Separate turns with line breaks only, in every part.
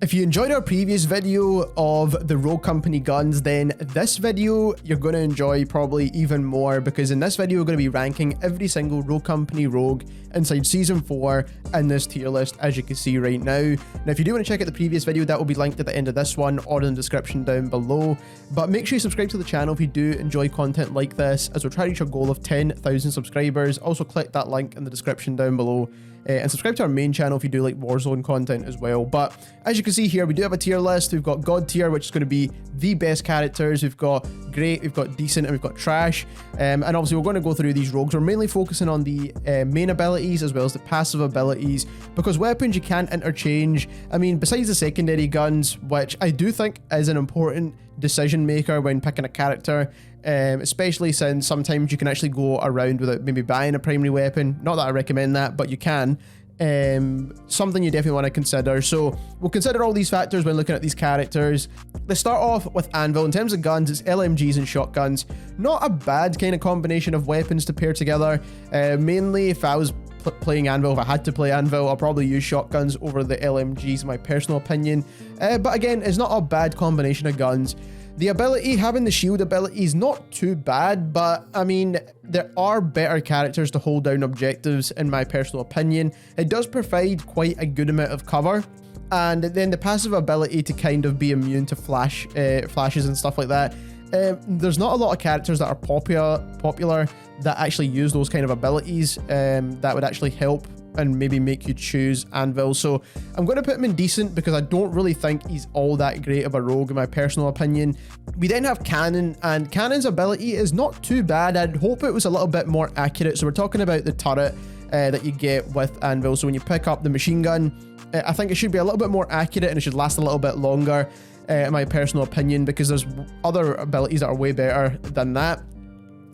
If you enjoyed our previous video of the Rogue Company guns, then this video you're going to enjoy probably even more, because in this video we're going to be ranking every single Rogue Company rogue inside Season 4 in this tier list, as you can see right now. Now, if you do want to check out the previous video, that will be linked at the end of this one or in the description down below. But make sure you subscribe to the channel if you do enjoy content like this, as we're trying to reach our goal of 10,000 subscribers. Also click that link in the description down below. And subscribe to our main channel if you do like Warzone content as well. But as you can see here, we do have a tier list. We've got God tier, which is going to be the best characters. We've got great, we've got decent, and we've got trash. And obviously we're going to go through these rogues. We're mainly focusing on the main abilities as well as the passive abilities, because weapons you can't interchange. I mean, besides the secondary guns, which I do think is an important decision maker when picking a character, especially since sometimes you can actually go around without maybe buying a primary weapon. Not that I recommend that, but you can. Something you definitely want to consider. So we'll consider all these factors when looking at these characters. Let's start off with Anvil. In terms of guns, it's LMGs and shotguns. Not a bad kind of combination of weapons to pair together. Mainly if I was playing Anvil, if I had to play Anvil, I'll probably use shotguns over the LMGs in my personal opinion. But again, it's not a bad combination of guns. The ability, having the shield ability, is not too bad, but I mean, there are better characters to hold down objectives in my personal opinion. It does provide quite a good amount of cover, and then the passive ability to kind of be immune to flashes and stuff like that. There's not a lot of characters that are popular that actually use those kind of abilities that would actually help and maybe make you choose Anvil. So I'm going to put him in decent, because I don't really think he's all that great of a rogue in my personal opinion. We then have Cannon, and Cannon's ability is not too bad. I'd hope it was a little bit more accurate. So we're talking about the turret that you get with Anvil. So when you pick up the machine gun, I think it should be a little bit more accurate and it should last a little bit longer in my personal opinion, because there's other abilities that are way better than that.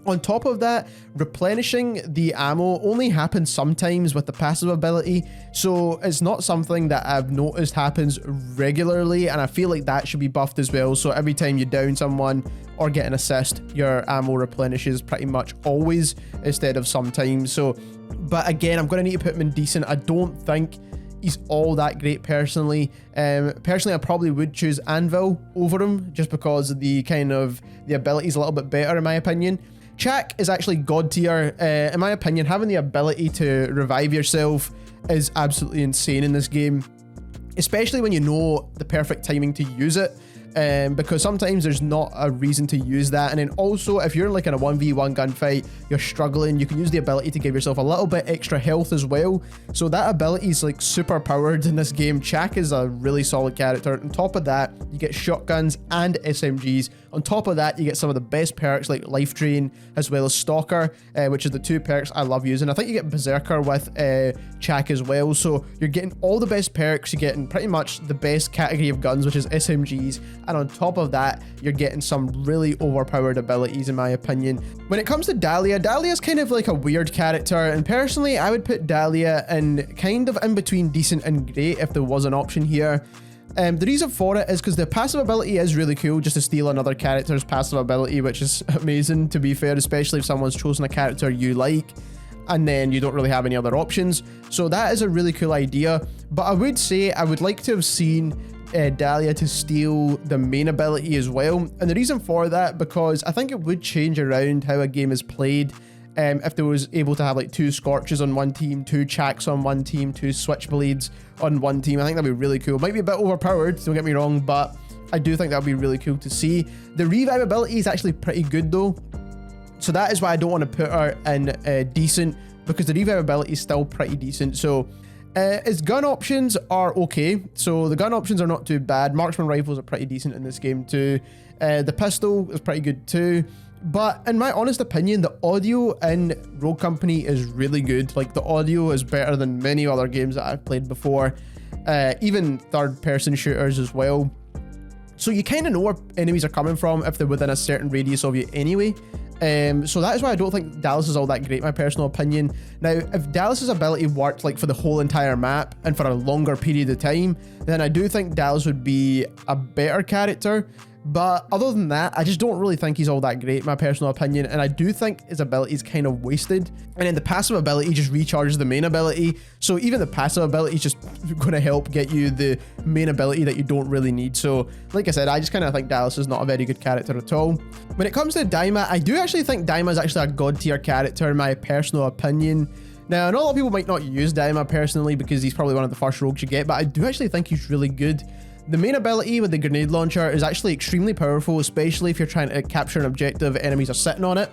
On top of that, replenishing the ammo only happens sometimes with the passive ability, so it's not something that I've noticed happens regularly, and I feel like that should be buffed as well. So every time you down someone or get an assist, your ammo replenishes pretty much always instead of sometimes. So, but again, I'm going to need to put him in decent. I don't think he's all that great personally. Personally, I probably would choose Anvil over him, just because the ability is a little bit better in my opinion. Chak is actually God tier. In my opinion, having the ability to revive yourself is absolutely insane in this game, especially when you know the perfect timing to use it. Because sometimes there's not a reason to use that. And then also, if you're like in a 1v1 gunfight, you're struggling, you can use the ability to give yourself a little bit extra health as well. So that ability is like super powered in this game. Chak is a really solid character. On top of that, you get shotguns and SMGs. On top of that, you get some of the best perks like Life Drain as well as Stalker, which is the two perks I love using. I think you get Berserker with Chak as well. So you're getting all the best perks. You're getting pretty much the best category of guns, which is SMGs. And on top of that, you're getting some really overpowered abilities in my opinion. When it comes to Dahlia, Dahlia's kind of like a weird character, and personally I would put Dahlia in kind of in between decent and great if there was an option here. The reason for it is because the passive ability is really cool, just to steal another character's passive ability, which is amazing to be fair, especially if someone's chosen a character you like and then you don't really have any other options. So that is a really cool idea, but I would say I would like to have seen Dahlia to steal the main ability as well. And the reason for that, because I think it would change around how a game is played if there was able to have like 2 Scorches on one team, 2 Chaks on one team, 2 Switchblades on one team. I think that'd be really cool. Might be a bit overpowered, don't get me wrong, but I do think that'd be really cool to see. The revive ability is actually pretty good though, so that is why I don't want to put her in decent, because the revive ability is still pretty decent. So his gun options are okay. So the gun options are not too bad. Marksman rifles are pretty decent in this game too. The pistol is pretty good too. But in my honest opinion, the audio in Rogue Company is really good. Like, the audio is better than many other games that I've played before. Even third-person shooters as well. So you kind of know where enemies are coming from if they're within a certain radius of you anyway. So that is why I don't think Dallas is all that great, in my personal opinion. Now, if Dallas's ability worked like for the whole entire map and for a longer period of time, then I do think Dallas would be a better character. But other than that, I just don't really think he's all that great, in my personal opinion. And I do think his ability is kind of wasted. And then the passive ability just recharges the main ability. So even the passive ability is just going to help get you the main ability that you don't really need. So like I said, I just kind of think Dallas is not a very good character at all. When it comes to Dima, I do actually think Dima is actually a god tier character, in my personal opinion. Now, I know a lot of people might not use Dima personally because he's probably one of the first rogues you get, but I do actually think he's really good. The main ability with the grenade launcher is actually extremely powerful, especially if you're trying to capture an objective, enemies are sitting on it.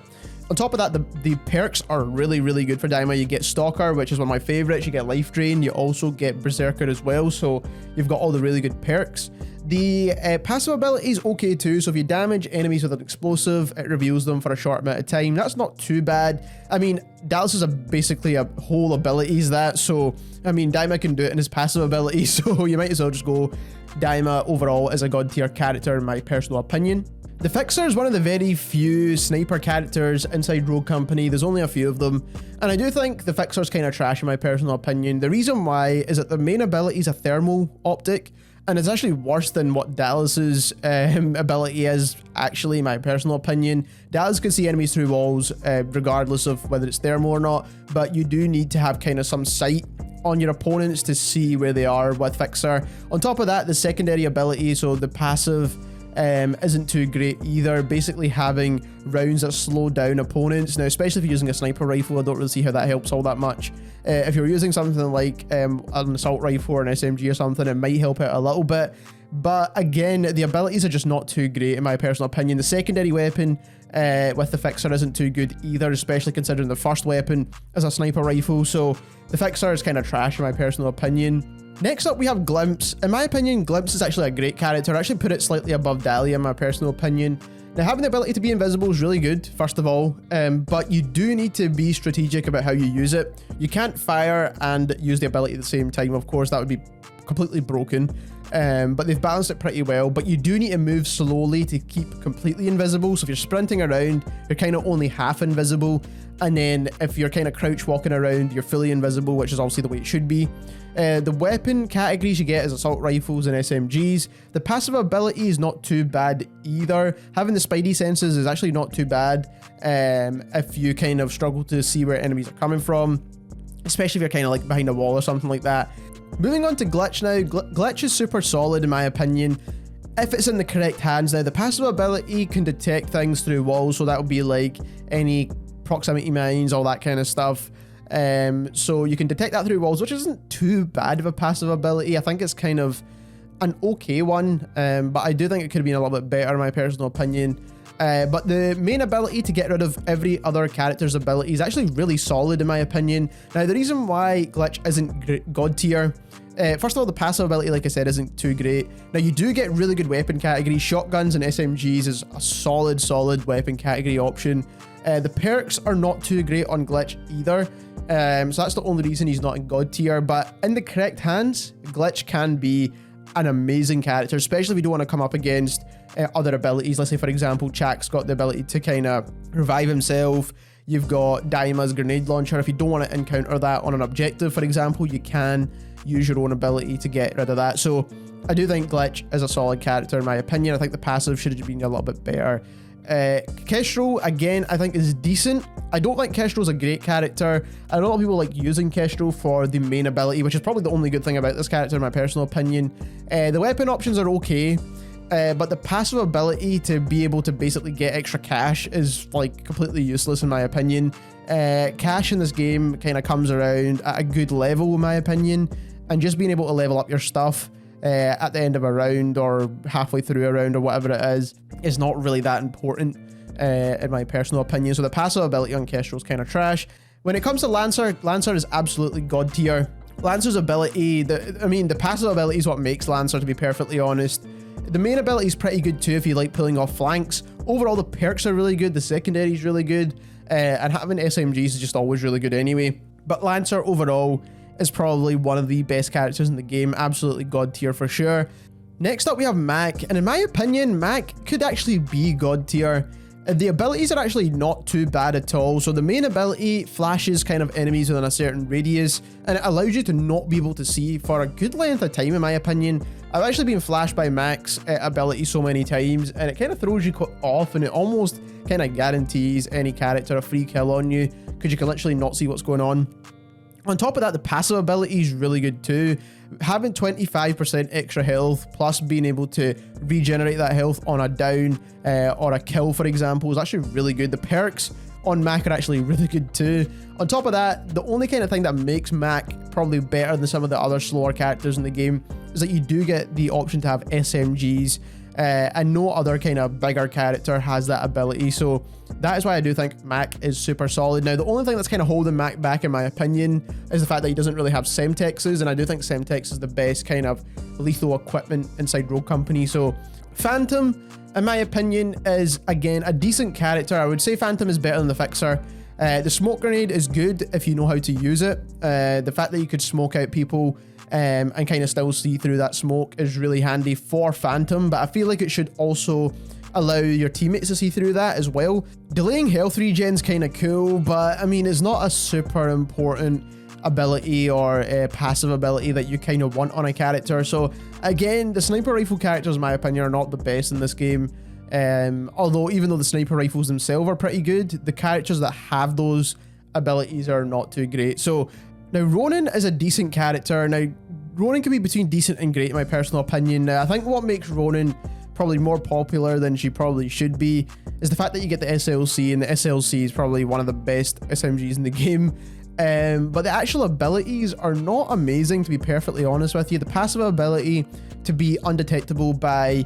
On top of that, the perks are really, really good for Dima. You get Stalker, which is one of my favorites. You get Life Drain. You also get Berserker as well. So you've got all the really good perks. The passive ability is okay too. So if you damage enemies with an explosive, it reveals them for a short amount of time. That's not too bad. I mean, Dallas is basically a whole abilities that. So, I mean, Dima can do it in his passive ability. So you might as well just go Dima overall as a god tier character, in my personal opinion. The Fixer is one of the very few sniper characters inside Rogue Company. There's only a few of them. And I do think the Fixer's kind of trash, in my personal opinion. The reason why is that the main ability is a thermal optic. And it's actually worse than what Dallas's ability is, actually, in my personal opinion. Dallas can see enemies through walls, regardless of whether it's thermal or not. But you do need to have kind of some sight on your opponents to see where they are with Fixer. On top of that, the secondary ability, so the passive, isn't too great either. Basically having rounds that slow down opponents. Now, especially if you're using a sniper rifle, I don't really see how that helps all that much. If you're using something like an assault rifle or an SMG or something, it might help out a little bit. But again, the abilities are just not too great, in my personal opinion. The secondary weapon with the Fixer isn't too good either, especially considering the first weapon is a sniper rifle. So the Fixer is kind of trash, in my personal opinion. Next up, we have Glimpse. In my opinion, Glimpse is actually a great character. I actually put it slightly above Dahlia, in my personal opinion. Now, having the ability to be invisible is really good, first of all, but you do need to be strategic about how you use it. You can't fire and use the ability at the same time, of course. That would be completely broken. But they've balanced it pretty well. But you do need to move slowly to keep completely invisible. So if you're sprinting around, you're kind of only half invisible. And then if you're kind of crouch walking around, you're fully invisible, which is obviously the way it should be. The weapon categories you get is assault rifles and SMGs. The passive ability is not too bad either. Having the Spidey senses is actually not too bad if you kind of struggle to see where enemies are coming from, especially if you're kind of like behind a wall or something like that. Moving on to Glitch now. Glitch is super solid, in my opinion, if it's in the correct hands. Now, the passive ability can detect things through walls, so that would be like any proximity mines, all that kind of stuff. So you can detect that through walls, which isn't too bad of a passive ability. I think it's kind of an okay one, but I do think it could have been a little bit better, in my personal opinion. But the main ability to get rid of every other character's ability is actually really solid, in my opinion. Now, the reason why Glitch isn't god tier, first of all, the passive ability, like I said, isn't too great. Now, you do get really good weapon categories. Shotguns and SMGs is a solid weapon category option. The perks are not too great on Glitch either. So that's the only reason he's not in god tier. But in the correct hands, Glitch can be an amazing character, especially if you don't want to come up against other abilities. Let's say, for example, Chak's got the ability to kind of revive himself. You've got Dima's grenade launcher. If you don't want to encounter that on an objective, for example, you can use your own ability to get rid of that. So I do think Glitch is a solid character, in my opinion. I think the passive should have been a little bit better. Kestrel, again, I think is decent. I don't think Kestrel's a great character. I know a lot of people like using Kestrel for the main ability, which is probably the only good thing about this character, in my personal opinion. The weapon options are okay, but the passive ability to be able to basically get extra cash is like completely useless, in my opinion. Cash in this game kind of comes around at a good level, in my opinion, and just being able to level up your stuff at the end of a round or halfway through a round or whatever it is not really that important, in my personal opinion. So the passive ability on Kestrel is kind of trash. When it comes to Lancer, Lancer is absolutely god tier. Lancer's ability, the passive ability is what makes Lancer, to be perfectly honest. The main ability is pretty good too if you like pulling off flanks. Overall, the perks are really good, the secondary is really good, and having SMGs is just always really good anyway. But Lancer overall is probably one of the best characters in the game, absolutely god tier for sure. Next up, we have Mack, and in my opinion, Mack could actually be god tier. The abilities are actually not too bad at all. So the main ability flashes kind of enemies within a certain radius, and it allows you to not be able to see for a good length of time, in my opinion. I've actually been flashed by Mack's ability so many times, and it kind of throws you off, and it almost kind of guarantees any character a free kill on you, because you can literally not see what's going on. On top of that, the passive ability is really good too. Having 25% extra health, plus being able to regenerate that health on a down or a kill, for example, is actually really good. The perks on Mack are actually really good too. On top of that, the only kind of thing that makes Mack probably better than some of the other slower characters in the game is that you do get the option to have SMGs, and no other kind of bigger character has that ability. So that is why I do think Mack is super solid. Now, the only thing that's kind of holding Mack back, in my opinion, is the fact that he doesn't really have Semtexes, and I do think Semtex is the best kind of lethal equipment inside Rogue Company. So Phantom, in my opinion, is again a decent character. I would say Phantom is better than the Fixer. The smoke grenade is good if you know how to use it. The fact that you could smoke out people and kind of still see through that smoke is really handy for Phantom, but I feel like it should also allow your teammates to see through that as well. Delaying health regen's kind of cool, but I mean, it's not a super important ability or a passive ability that you kind of want on a character. So again, the sniper rifle characters, in my opinion, are not the best in this game. Although even though the sniper rifles themselves are pretty good, the characters that have those abilities are not too great. So now Ronin is a decent character. Now Ronin can be between decent and great in my personal opinion. Now I think what makes Ronin probably more popular than she probably should be is the fact that you get the SLC, and the SLC is probably one of the best SMGs in the game. But the actual abilities are not amazing, to be perfectly honest with you. The passive ability to be undetectable by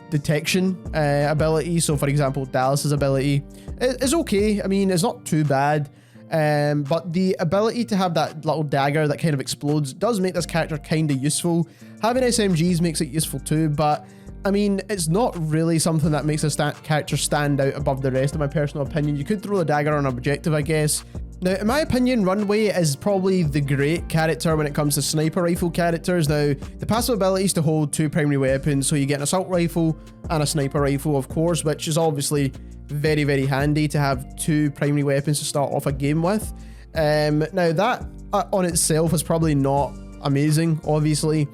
detection ability, so for example Dallas's ability, is okay. I mean, it's not too bad, but the ability to have that little dagger that kind of explodes does make this character kind of useful. Having SMGs makes it useful too, but I mean, it's not really something that makes this character stand out above the rest, in my personal opinion. You could throw the dagger on an objective, I guess. Now, in my opinion, Runway is probably the great character when it comes to sniper rifle characters. Now, the passive ability is to hold two primary weapons, so you get an assault rifle and a sniper rifle, of course, which is obviously very, very handy to have two primary weapons to start off a game with. Now, that on itself is probably not amazing, obviously,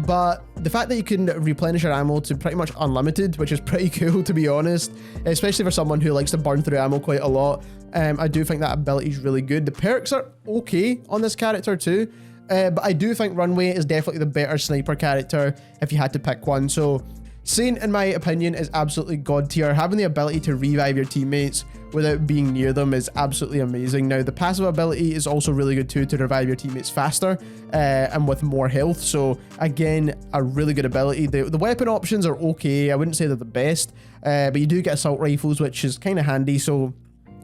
but the fact that you can replenish your ammo to pretty much unlimited, which is pretty cool, to be honest, especially for someone who likes to burn through ammo quite a lot, I do think that ability is really good. The perks are okay on this character too, but I do think Runway is definitely the better sniper character if you had to pick one. So Saint, in my opinion, is absolutely god tier. Having the ability to revive your teammates without being near them is absolutely amazing. Now, the passive ability is also really good too, to revive your teammates faster and with more health. So again, a really good ability. The weapon options are okay. I wouldn't say they're the best, but you do get assault rifles, which is kind of handy. So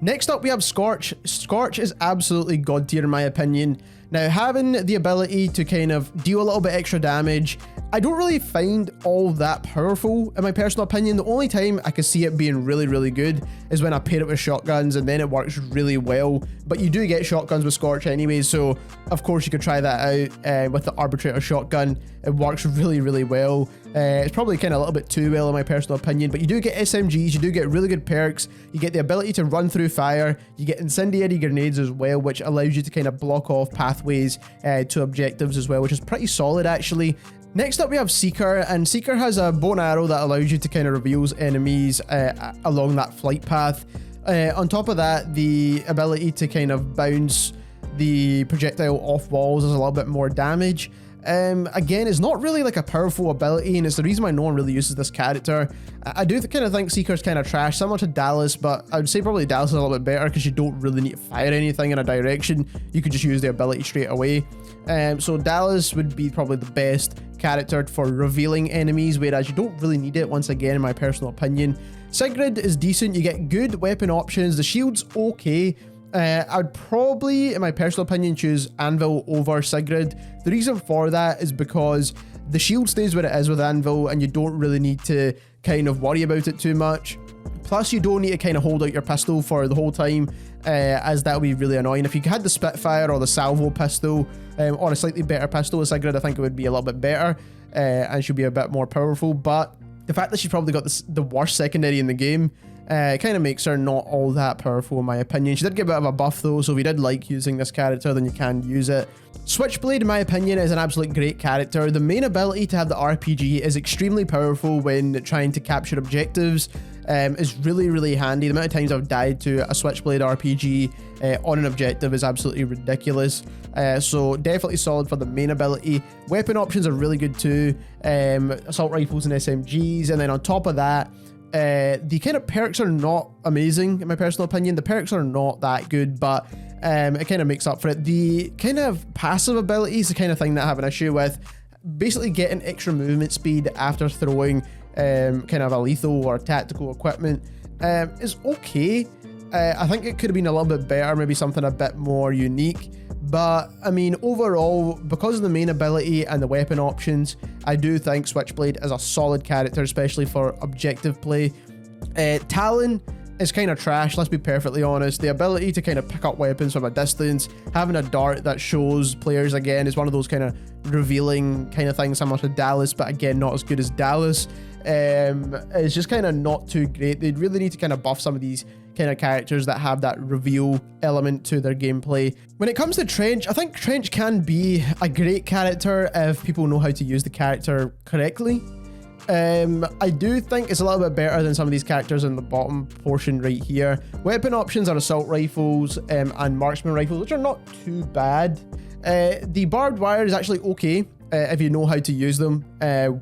next up, we have Scorch. Scorch is absolutely god tier in my opinion. Now, having the ability to kind of deal a little bit extra damage, I don't really find all that powerful in my personal opinion. The only time I could see it being really, really good is when I pair it with shotguns, and then it works really well. But you do get shotguns with Scorch anyway, so of course you could try that out with the Arbitrator shotgun. It works really, really well. It's probably kind of a little bit too well in my personal opinion, but you do get SMGs, you do get really good perks, you get the ability to run through fire, you get incendiary grenades as well, which allows you to kind of block off pathways to objectives as well, which is pretty solid actually. Next up, we have Seeker, and Seeker has a bow and arrow that allows you to kind of reveal enemies along that flight path. On top of that, the ability to kind of bounce the projectile off walls does a little bit more damage. Again, it's not really like a powerful ability, and it's the reason why no one really uses this character. I do kind of think Seeker's kind of trash, similar to Dallas, but I would say probably Dallas is a little bit better because you don't really need to fire anything in a direction. You could just use the ability straight away. So Dallas would be probably the best character for revealing enemies, whereas you don't really need it, once again, in my personal opinion. Sigrid is decent. You get good weapon options. The shield's okay. I'd probably, in my personal opinion, choose Anvil over Sigrid. The reason for that is because the shield stays where it is with Anvil, and you don't really need to kind of worry about it too much. Plus, you don't need to kind of hold out your pistol for the whole time, as that would be really annoying. If you had the Spitfire or the Salvo pistol, or a slightly better pistol with Sigrid, I think it would be a little bit better, and she'll be a bit more powerful. But the fact that she's probably got the worst secondary in the game It kind of makes her not all that powerful in my opinion. She did get a bit of a buff though, so if you did like using this character, then you can use it. Switchblade, in my opinion, is an absolute great character. The main ability to have the RPG is extremely powerful when trying to capture objectives. Is really handy. The amount of times I've died to a Switchblade RPG on an objective is absolutely ridiculous. So definitely solid for the main ability. Weapon options are really good too. Assault rifles and SMGs, and then on top of that, the kind of perks are not amazing in my personal opinion. The perks are not that good, but it kind of makes up for it. The kind of passive ability is the kind of thing that I have an issue with. Basically getting extra movement speed after throwing kind of a lethal or tactical equipment is okay. I think it could have been a little bit better, maybe something a bit more unique. But I mean, overall, because of the main ability and the weapon options, I do think Switchblade is a solid character, especially for objective play. Talon is kind of trash, let's be perfectly honest. The ability to kind of pick up weapons from a distance, having a dart that shows players again is one of those kind of revealing kind of things, similar to Dallas, but again, not as good as Dallas. It's just kind of not too great. They really need to kind of buff some of these kind of characters that have that reveal element to their gameplay. When it comes to Trench, I think Trench can be a great character if people know how to use the character correctly. I do think it's a little bit better than some of these characters in the bottom portion right here. Weapon options are assault rifles and marksman rifles, which are not too bad. The barbed wire is actually okay if you know how to use them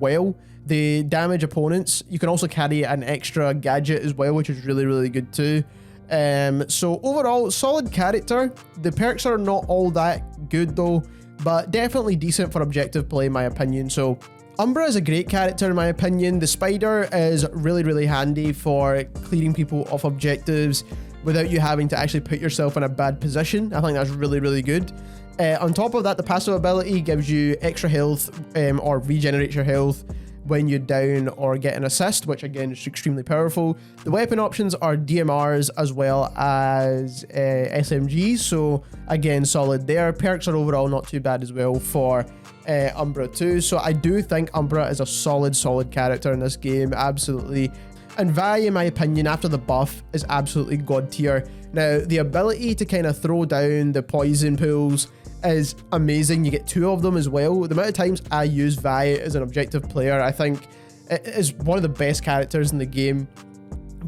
well. They damage opponents. You can also carry an extra gadget as well, which is really good too. So overall, solid character. The perks are not all that good though, but definitely decent for objective play in my opinion. So Umbra is a great character in my opinion. The spider is really handy for clearing people off objectives without you having to actually put yourself in a bad position. I think that's really good. On top of that, the passive ability gives you extra health or regenerates your health when you're down or get an assist, which again is extremely powerful. The weapon options are DMRs as well as SMGs, so again solid there. Perks are overall not too bad as well for Umbra too, so I do think Umbra is a solid character in this game, absolutely. And Vi, in my opinion, after the buff, is absolutely god tier. Now, the ability to kind of throw down the poison pools is amazing. You get 2 of them as well. The amount of times I use Vi as an objective player, I think it is one of the best characters in the game.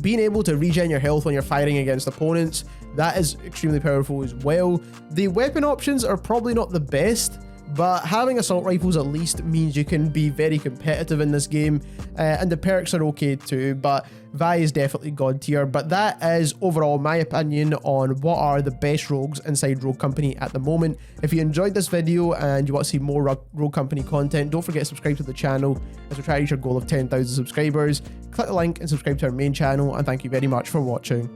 Being able to regen your health when you're fighting against opponents, that is extremely powerful as well. The weapon options are probably not the best, but having assault rifles at least means you can be very competitive in this game, and the perks are okay too, but Vi is definitely god tier. But that is overall my opinion on what are the best rogues inside Rogue Company at the moment. If you enjoyed this video and you want to see more Rogue Company content, don't forget to subscribe to the channel as we try to reach our goal of 10,000 subscribers. Click the link and subscribe to our main channel, and thank you very much for watching.